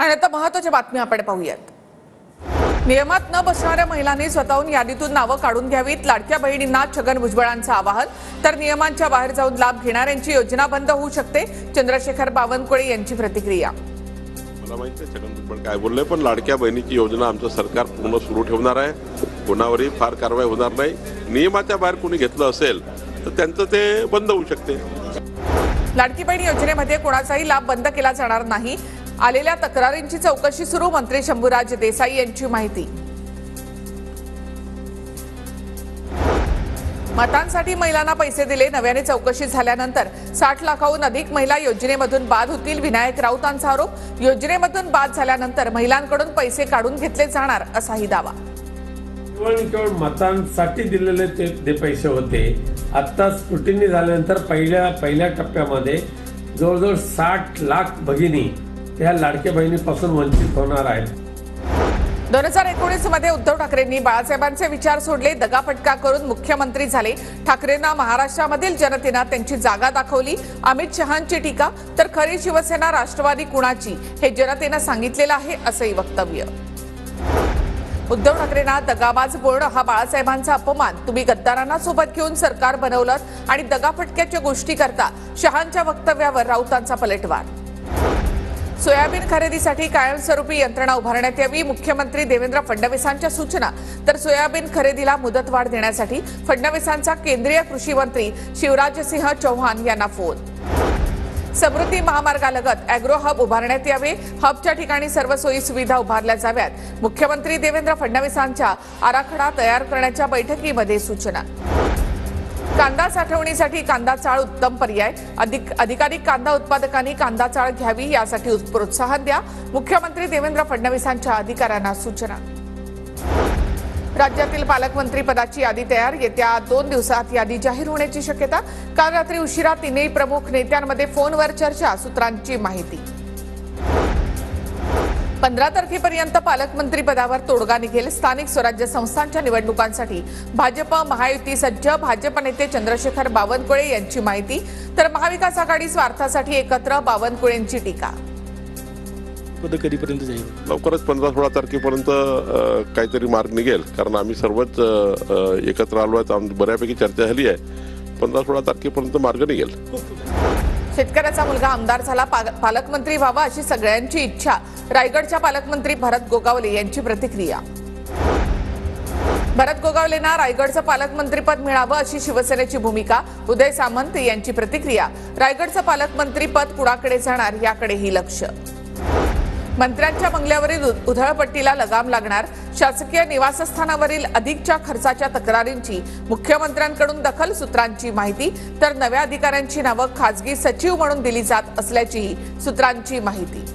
आणि आता महत्त्वाच्या बातम्या आपण पाहूयात। नियमात न बसणाऱ्या महिलांनी स्वतःहून यादीतून नावं काढून घ्यावीत। लाडक्या बहिणींना छगन भुजबळांचं आवाहन। तर नियमांच्या बाहेर जाऊन लाभ घेणाऱ्यांची योजना बंद होऊ शकते। चंद्रशेखर बावनकुळे यांची प्रतिक्रिया। मला माहिती आहे छगन भुजबळ काय बोलले, पण लाडक्या बहिणीची योजना आमचं सरकार पूर्ण सुरू ठेवणार आहे। कोणावरही फार कारवाई होणार नाही। नियमाच्या बाहेर कोणी घेतलं असेल तर त्यांचं ते बंद होऊ शकते। लाडकी बहीण योजनेमध्ये कोणाचाही लाभ बंद केला जाणार नाही। आलेल्या तक्रारींची चौकशी सुरू। मंत्री शंभूराज देसाई यांची माहिती। मतांसाठी महिलांना पैसे दिले, नव्याने चौकशी झाल्यानंतर 60 लाखाहून अधिक महिला योजनेमधून बाद होतील। विनायक राऊतांचा आरोप। योजनेमधून बाद झाल्यानंतर महिलांकडून पैसे काढून घेतले जाणार असाही दावा। केवळ मतांसाठी दिलेले ते पैसे होते। आता स्क्रुटिनी झाल्यानंतर पहिल्या टप्प्यामध्ये जवळजवळ 60 लाख भगिनी त्या लाडक्या बहिणीपासून वंचित होणार आहेत। 2019 मध्ये उद्धव ठाकरेंनी बाळासाहेबांचे विचार सोडले, दगाफटका करून मुख्यमंत्री झाले। ठाकरेंना महाराष्ट्रामधील जनतेने त्यांची जागा दाखवली। अमित शहांची टीका। तर खरी शिवसेना राष्ट्रवादी कुणाची हे जनतेने सांगितलेलं आहे असंही वक्तव्य। उद्धव ठाकरेंना दगाबाज बोलणं हा बाळासाहेबांचा अपमान। तुम्ही गद्दारांना सोबत घेऊन सरकार बनवलं आणि दगाफटक्याच्या गोष्टी करता। शहांच्या वक्तव्यावर राऊतांचा पलटवार। सोयाबीन खरेदीसाठी कायमस्वरूपी यंत्रणा उभारण्यात यावी, मुख्यमंत्री देवेंद्र फडणवीसांच्या सूचना। तर सोयाबीन खरेदीला मुदतवाढ देण्यासाठी फडणवीसांचा केंद्रीय कृषी मंत्री शिवराजसिंह चौहान यांना फोन। समृद्धी महामार्गालगत अॅग्रो हब उभारण्यात यावे, हबच्या ठिकाणी सर्व सोयी सुविधा उभारल्या जाव्यात। मुख्यमंत्री देवेंद्र फडणवीसांच्या आराखडा तयार करण्याच्या बैठकीमध्ये सूचना। कांदा साठवणीसाठी कांदा चाळ उत्तम पर्याय, अधिकाधिक कांदा उत्पादकांनी कांदा चाळ घ्यावी यासाठी प्रोत्साहन द्या। मुख्यमंत्री देवेंद्र फडणवीसांच्या अधिकाऱ्यांना सूचना। राज्यातील पालकमंत्री पदाची यादी तयार, येत्या 2 दिवसात यादी जाहीर होण्याची शक्यता। काल रात्री उशिरा तीनही प्रमुख नेत्यांमध्ये फोनवर चर्चा, सूत्रांची माहिती। 15 तारखेपर्यंत पालकमंत्री पदावर तोडगा निघेल। स्थानिक स्वराज्य संस्थांच्या निवडणुकांसाठी भाजप महायुती सज्ज, भाजप नेते चंद्रशेखर बावनकुळे यांची माहिती। तर महाविकास आघाडी स्वार्थासाठी एकत्र, बावनकुळेंची टीका। कधीपर्यंत जाईल? लवकरच 15-16 तारखेपर्यंत काहीतरी मार्ग निघेल, कारण आम्ही सर्वच एकत्र आलो आहेत। बऱ्यापैकी चर्चा झाली आहे। 15-16 तारखेपर्यंत मार्ग निघेल। शेतकऱ्याचा मुलगा आमदार झाला, पालकमंत्री व्हावा अशी सगळ्यांची इच्छा। रायगडच्या पालकमंत्री भरत गोगावले यांची प्रतिक्रिया। भरत गोगावलेंना रायगडचं पालकमंत्रीपद मिळावं अशी शिवसेनेची भूमिका। उदय सामंत यांची प्रतिक्रिया। रायगडचं पालकमंत्री पद कुणाकडे जाणार याकडेही लक्ष। मंत्र्यांच्या बंगल्यावरील उधळपट्टीला लगाम लागणार, शासकीय निवासस्थानावरील अधिकच्या खर्चाच्या तक्रारींची मुख्यमंत्र्यांकडून दखल, सूत्रांची माहिती। तर नव्या अधिकाऱ्यांची नावं खासगी सचिव म्हणून दिली जात असल्याचीही सूत्रांची माहिती।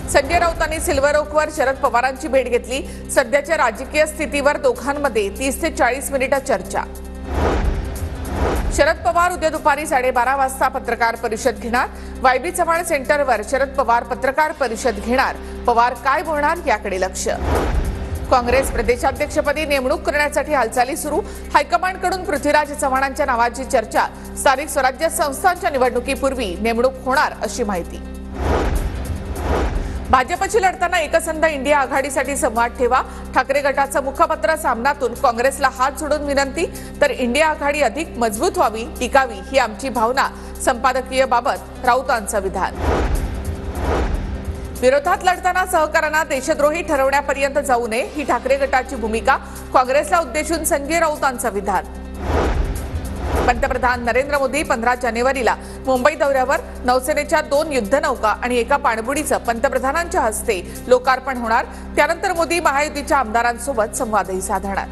संजय राऊतांनी सिल्व्हर ओकवर शरद पवारांची भेट घेतली। सध्याच्या राजकीय स्थितीवर दोघांमध्ये 30 ते 40 मिनिटं चर्चा। शरद पवार उद्या दुपारी 12:30 वाजता पत्रकार परिषद घेणार। वायबी चव्हाण सेंटरवर शरद पवार पत्रकार परिषद घेणार। पवार काय बोलणार याकडे लक्ष। काँग्रेस प्रदेशाध्यक्षपदी नेमणूक करण्यासाठी हालचाली सुरू, हायकमांडकडून पृथ्वीराज चव्हाणांच्या नावाची चर्चा। स्थानिक स्वराज्य संस्थांच्या निवडणुकीपूर्वी नेमणूक होणार अशी माहिती। भाजपची लढताना एकसंध इंडिया आघाडीसाठी संवाद ठेवा, ठाकरे गटाचं मुखपत्र सामनातून काँग्रेसला हात जोडून विनंती। तर इंडिया आघाडी अधिक मजबूत व्हावी, टिकावी ही आमची भावना, संपादकीय बाबत राऊतांचं विधान। विरोधात लढताना सहकाऱ्यांना देशद्रोही ठरवण्यापर्यंत जाऊ नये ही ठाकरे गटाची भूमिका, काँग्रेसला उद्देशून संजय राऊतांचं विधान। पंतप्रधान नरेंद्र मोदी 15 जानेवारीला मुंबई दौऱ्यावर, नौसेनेच्या 2 युद्धनौका आणि एका पाणबुडीचं पंतप्रधानांच्या हस्ते लोकार्पण होणार। त्यानंतर मोदी महायुतीच्या आमदारांसोबत संवादही साधणार।